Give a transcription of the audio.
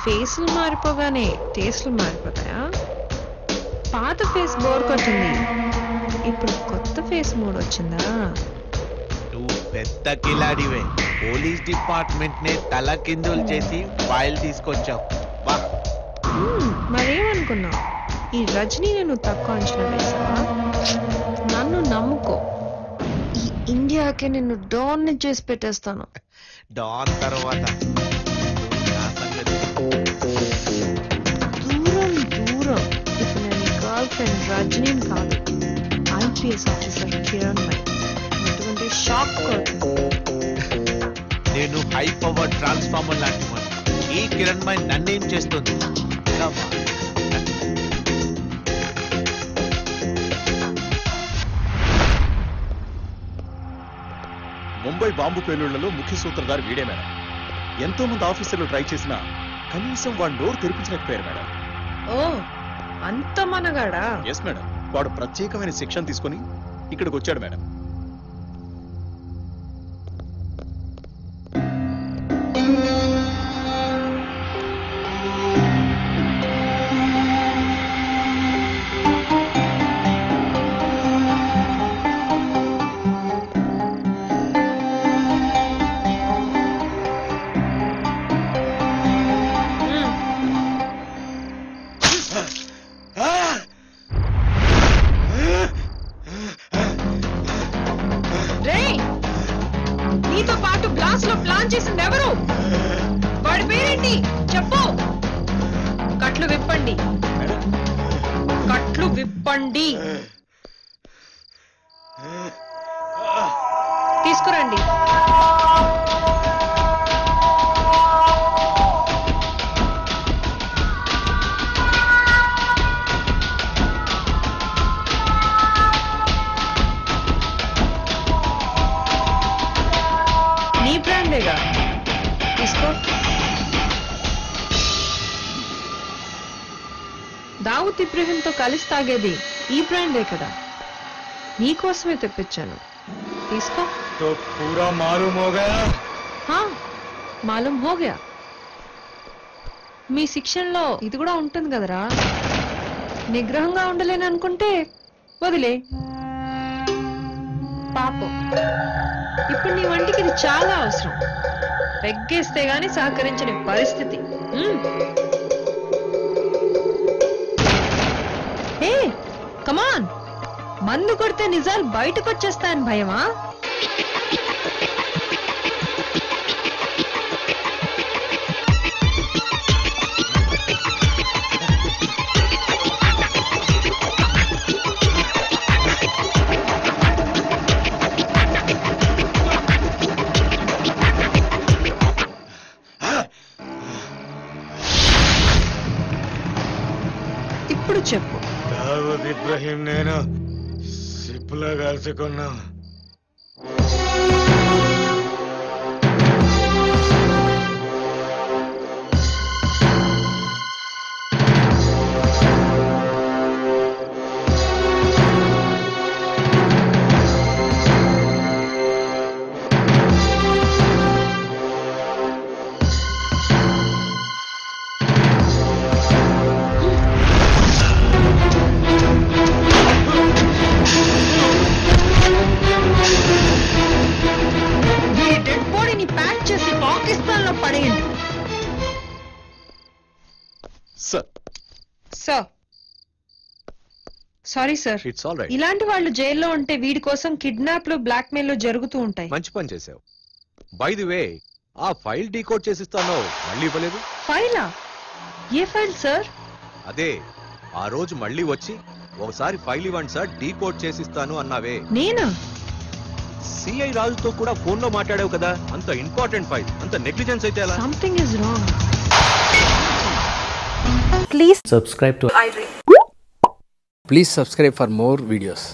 ఫేస్లు మారిపోగానే టేస్ట్లు మారిపోతాయా? పాత face bore కొట్టింది, ఇప్పుడు కొత్త ఫేస్ మూడ్ వచ్చిందా? నువ్వు పెద్ద కిలాడివే, పోలీస్ డిపార్ట్మెంట్ నే తల కిందులు చేసి ఫైల్ తీసుకొచ్చావు. మరేమనుకున్నావు? ఈ రజనీని నువ్వు తక్కువ అంచనా వేసావా? నన్ను నమ్ముకో, ఈ ఇండియాకే నిన్ను డాన్ చేసి పెట్టేస్తాను. డాన్ తర్వాత దూరం ఇప్పుడు నేను గర్ల్ ఫ్రెండ్ రజనీని కాదు, ఐపీఎస్ ఆఫీసర్ కిరణ్ మై. ఎటువంటి షాక్ నేను హై పవర్ ట్రాన్స్ఫార్మర్ లాంటి వాడిని. ఈ కిరణ్ మై నన్నేం చేస్తుంది? ముంబై బాంబు పేలుళ్లలో ముఖ్య సూత్రధారి వీడే మేడం. ఎంతో మంది ఆఫీసర్లు ట్రై చేసినా కనీసం వాడు నోరు తెరిపించలేకపోయారు మేడం. ఓ అంత మనగాడా? ఎస్ మేడం, వాడు ప్రత్యేకమైన శిక్షణ తీసుకుని ఇక్కడికి వచ్చాడు మేడం. నీతో పాటు బ్లాస్ట్ లో ప్లాన్ చేసింది ఎవరు? వాడి పేరేంటి చెప్పు. కట్లు విప్పండి, కట్లు విప్పండి. తీసుకురండి. నీ బ్రాండేగా, తీసుకో. దావుద్ ఇబ్రహీంతో కలిసి తాగేది ఈ బ్రాండే కదా, నీకోసమే తెప్పించాను, తీసుకో. तो पूरा मालूम हो गया? हाँ, मालूम हो गया. మీ శిక్షణలో ఇది కూడా ఉంటుంది కదరా. నిగ్రహంగా ఉండలేని అనుకుంటే వదిలే. పాపం, ఇప్పుడు నీ వంటికి ఇది చాలా అవసరం. పెగ్గేస్తే గాని సహకరించని పరిస్థితి. హే కమాన్, మందు కొడితే నిజాలు బయటకు వచ్చేస్తాయని భయమా? ఇప్పుడు చెప్పు. దావూద్ ఇబ్రహీం నేను సిప్పులా కలుసుకున్నా. Sorry sir, it's all right. ఇలాంటి వాళ్ళు జైల్లో ఉంటే వీడి కోసం కిడ్నాప్లు, బ్లాక్ మెయిల్ జరుగుతూ ఉంటాయి. మంచి పని చేసావు. బై ది వే, ఆ ఫైల్ డీకోడ్ చేసిస్తాను, మళ్ళీ ఇవ్వలేదు. ఫైలా? ఏ ఫైల్ సార్? అదే ఆ రోజు మళ్ళీ వచ్చి ఒకసారి ఫైల్ ఇవ్వండి సార్, డీకోడ్ చేసిస్తాను అన్నావే. నేనా? సిఐ రాజుతో కూడా ఫోన్ లో మాట్లాడావు కదా. అంత ఇంపార్టెంట్ ఫైల్, అంత నెగ్లిజెన్స్ అయితే ఎలా? Something is wrong. Please subscribe to iDream. Please subscribe for more videos.